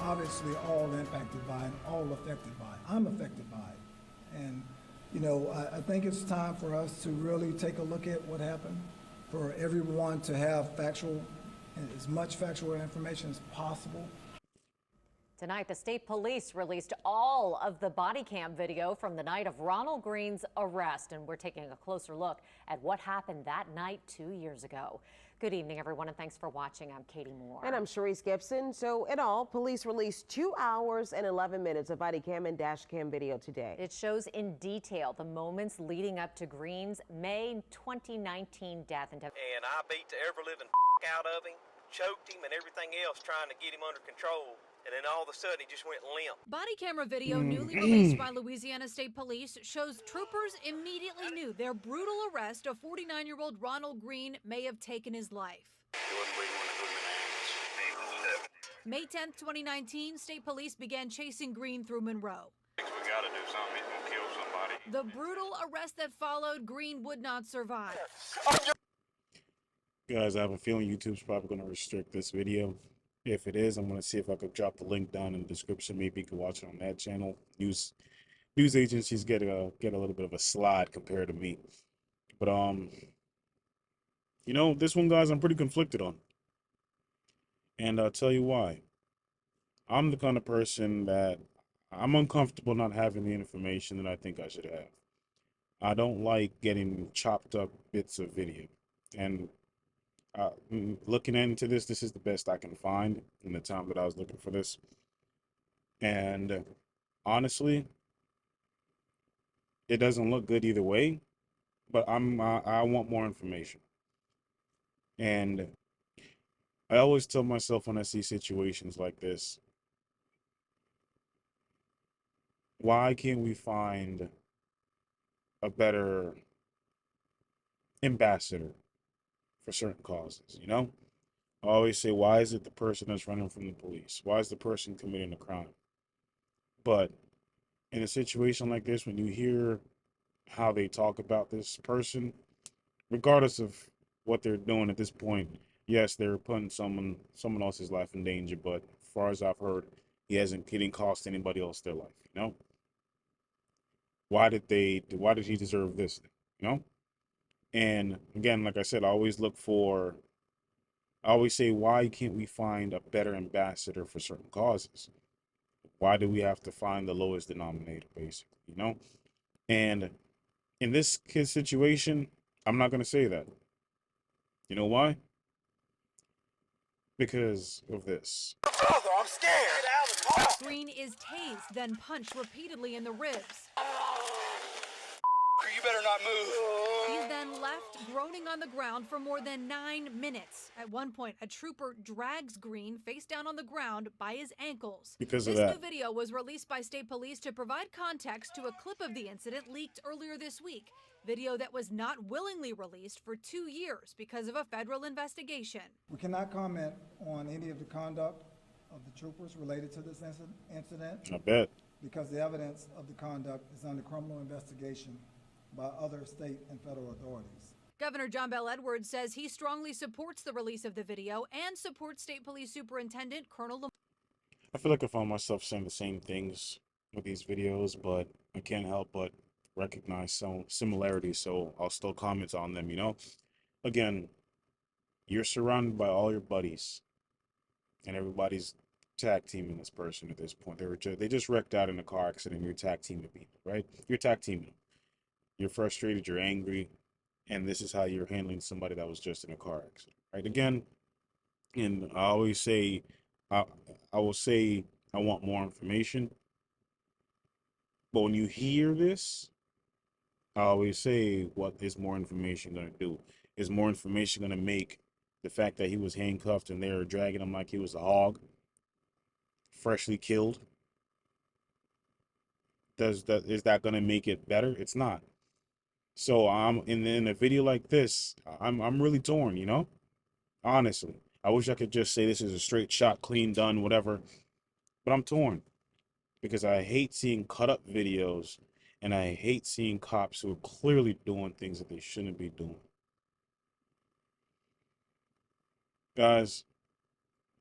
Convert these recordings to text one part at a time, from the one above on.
obviously all impacted by it, all affected by it. I'm affected by it. And, you know, I think it's time for us to really take a look at what happened, for everyone to have as much factual information as possible. Tonight, the state police released all of the body cam video from the night of Ronald Green's arrest, and we're taking a closer look at what happened that night 2 years ago. Good evening, everyone, and thanks for watching. I'm Katie Moore. And I'm Sharice Gibson. So in all, police released 2 hours and 11 minutes of body cam and dash cam video today. It shows in detail the moments leading up to Green's May 2019 death. And I beat the ever-living out of him, choked him and everything else trying to get him under control. And then all of a sudden, he just went limp. Body camera video newly released by Louisiana State Police shows troopers immediately knew their brutal arrest of 49-year-old Ronald Green may have taken his life. May 10th, 2019, State Police began chasing Green through Monroe. We gotta do something. He's gonna kill somebody. The brutal arrest that followed, Green would not survive. Guys, I have a feeling YouTube's probably going to restrict this video. If it is, I'm going to see if I could drop the link down in the description. Maybe you can watch it on that channel. News agencies get a little bit of a slide compared to me. But you know, this one, guys, I'm pretty conflicted on. And I'll tell you why. I'm the kind of person that I'm uncomfortable not having the information that I think I should have. I don't like getting chopped up bits of video. And looking into this is the best I can find in the time that I was looking for this. And honestly, it doesn't look good either way, but I want more information. And I always tell myself when I see situations like this, why can't we find a better ambassador for certain causes, you know? I always say, why is it the person that's running from the police? Why is the person committing a crime? But in a situation like this, when you hear how they talk about this person, regardless of what they're doing at this point, yes, they're putting someone else's life in danger, but as far as I've heard, he didn't cost anybody else their life, you know? Why did he deserve this, you know? And again, like I said, I always say, why can't we find a better ambassador for certain causes? Why do we have to find the lowest denominator, basically, you know? And in this kid's situation, I'm not going to say that. You know why? Because of this. Brother, I'm scared. Get out of the car. Green is tased, then punched repeatedly in the ribs. You better not move. He's then left groaning on the ground for more than 9 minutes. At one point, a trooper drags Green face down on the ground by his ankles. Because of this that. new video was released by state police to provide context to a clip of the incident leaked earlier this week. Video that was not willingly released for 2 years because of a federal investigation. We cannot comment on any of the conduct of the troopers related to this incident. I bet. Because the evidence of the conduct is under criminal investigation by other state and federal authorities. Governor John Bel Edwards says he strongly supports the release of the video and supports State Police Superintendent Colonel Lamar. I feel like I found myself saying the same things with these videos, but I can't help but recognize some similarities, so I'll still comment on them, you know? Again, you're surrounded by all your buddies, and everybody's tag teaming this person at this point. They just wrecked out in a car accident, you're tag teaming people, right? You're tag teaming. You're frustrated, you're angry, and this is how you're handling somebody that was just in a car accident, right? Again, and I always say, I will say I want more information, but when you hear this, I always say, what is more information going to do? Is more information going to make the fact that he was handcuffed and they were dragging him like he was a hog, freshly killed? Is that going to make it better? It's not. So I'm in a video like this, I'm really torn, you know? Honestly, I wish I could just say this is a straight shot, clean, done, whatever. But I'm torn because I hate seeing cut up videos, and I hate seeing cops who are clearly doing things that they shouldn't be doing. Guys,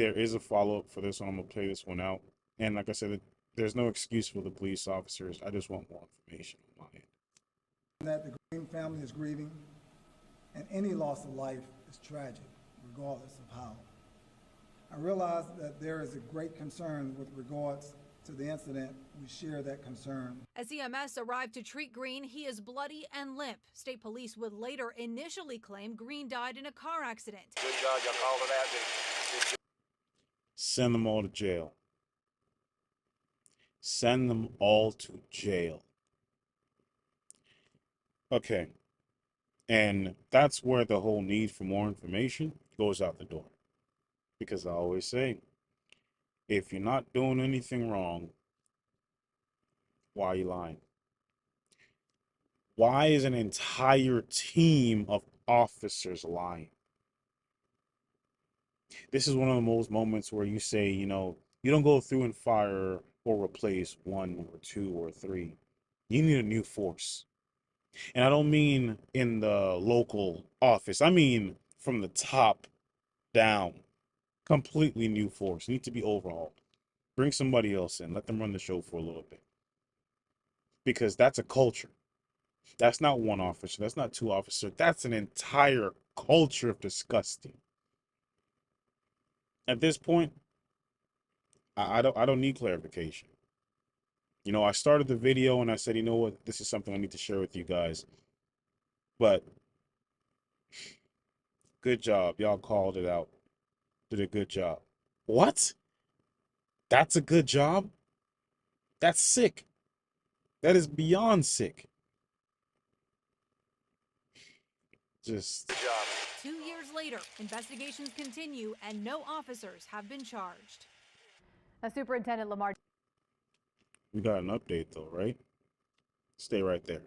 there is a follow-up for this one. I'm gonna play this one out. And like I said, there's no excuse for the police officers. I just want more information on my end. That the Green family is grieving, and any loss of life is tragic, regardless of how. I realize that there is a great concern with regards to the incident. We share that concern. As EMS arrived to treat Green, he is bloody and limp. State police would later initially claim Green died in a car accident. Good job, y'all called it out. Send them all to jail. Send them all to jail. Okay. And that's where the whole need for more information goes out the door. Because I always say, if you're not doing anything wrong, why are you lying? Why is an entire team of officers lying? This is one of the most moments where you say, you know, you don't go through and fire or replace 1 or 2 or 3. You need a new force. And I don't mean in the local office. I mean from the top down. Completely new force. Need to be overhauled. Bring somebody else in. Let them run the show for a little bit. Because that's a culture. That's not one officer. That's not 2 officers. That's an entire culture of disgusting. At this point, I don't need clarification. You know, I started the video and I said, you know what, this is something I need to share with you guys. But good job. Y'all called it out. Did a good job. What? That's a good job? That's sick. That is beyond sick. Just Good job. 2 years later, investigations continue and no officers have been charged. Now, Superintendent Lamar. we got an update though, right? Stay right there.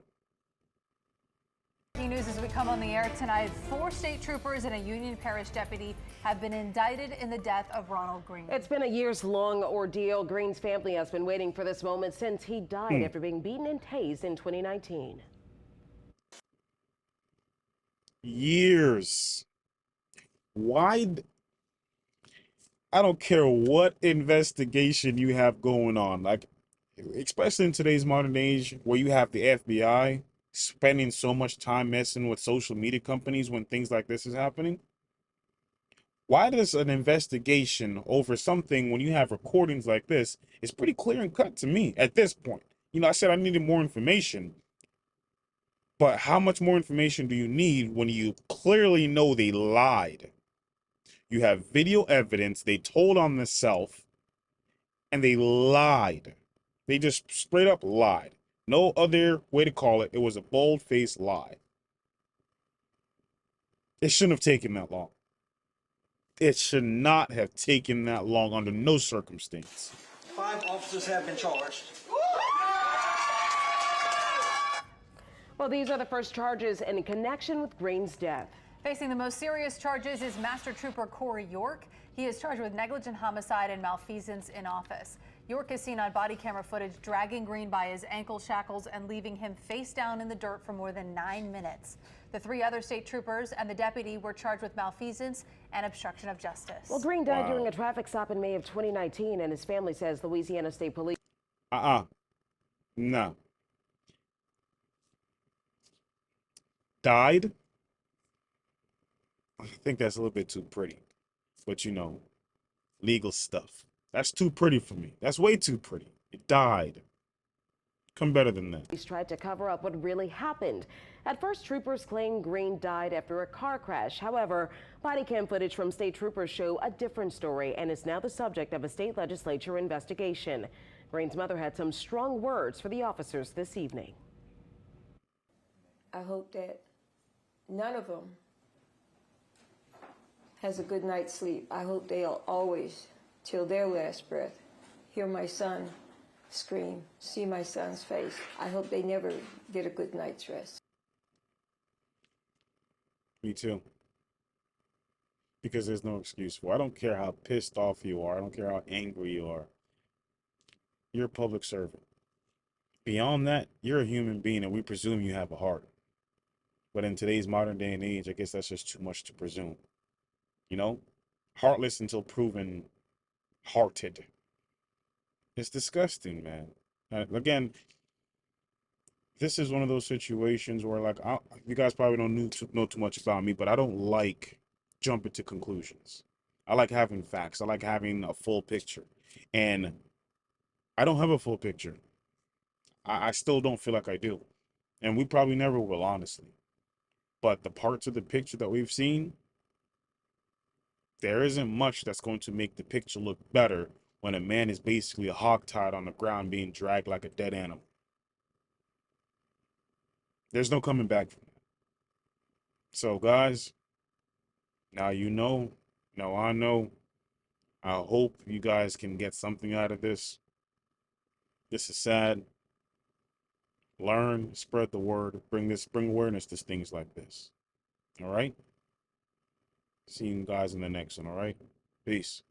Breaking news as we come on the air tonight. 4 state troopers and a Union Parish deputy have been indicted in the death of Ronald Green. It's been a years-long ordeal. Green's family has been waiting for this moment since he died after being beaten and tased in 2019. Years. Why? I don't care what investigation you have going on, like, especially in today's modern age where you have the FBI spending so much time messing with social media companies when things like this is happening. Why does an investigation over something when you have recordings like this is pretty clear and cut to me at this point? You know, I said I needed more information, but how much more information do you need when you clearly know they lied? You have video evidence, they told on themselves, and they lied. They just straight up lied. No other way to call it. It was a bold-faced lie. It shouldn't have taken that long. It should not have taken that long under no circumstance. 5 officers have been charged. Well, these are the first charges in connection with Green's death. Facing the most serious charges is Master Trooper Corey York. He is charged with negligent homicide and malfeasance in office. York is seen on body camera footage dragging Green by his ankle shackles and leaving him face down in the dirt for more than 9 minutes. The 3 other state troopers and the deputy were charged with malfeasance and obstruction of justice. Well, Green died during a traffic stop in May of 2019, and his family says Louisiana State Police. No. Died? I think that's a little bit too pretty. But you know, legal stuff. That's too pretty for me. That's way too pretty. It died. Come better than that. Police tried to cover up what really happened. At first, troopers claim Green died after a car crash. However, body cam footage from state troopers show a different story and is now the subject of a state legislature investigation. Green's mother had some strong words for the officers this evening. I hope that none of them has a good night's sleep. I hope they'll always, till their last breath, hear my son scream, see my son's face. I hope they never get a good night's rest. Me too. Because there's no excuse for it. I don't care how pissed off you are. I don't care how angry you are. You're a public servant. Beyond that, you're a human being and we presume you have a heart. But in today's modern day and age, I guess that's just too much to presume. You know, heartless until proven hearted. It's disgusting, man. Again, this is one of those situations where, like, you guys probably don't know too much about me, but I don't like jumping to conclusions. I like having facts. I like having a full picture. And I don't have a full picture. I still don't feel like I do. And we probably never will, honestly. But the parts of the picture that we've seen, there isn't much that's going to make the picture look better when a man is basically hogtied on the ground being dragged like a dead animal. There's no coming back from that. So, guys, now you know. Now I know. I hope you guys can get something out of this. This is sad. Learn, spread the word, bring awareness to things like this. All right? See you guys in the next one, all right? Peace.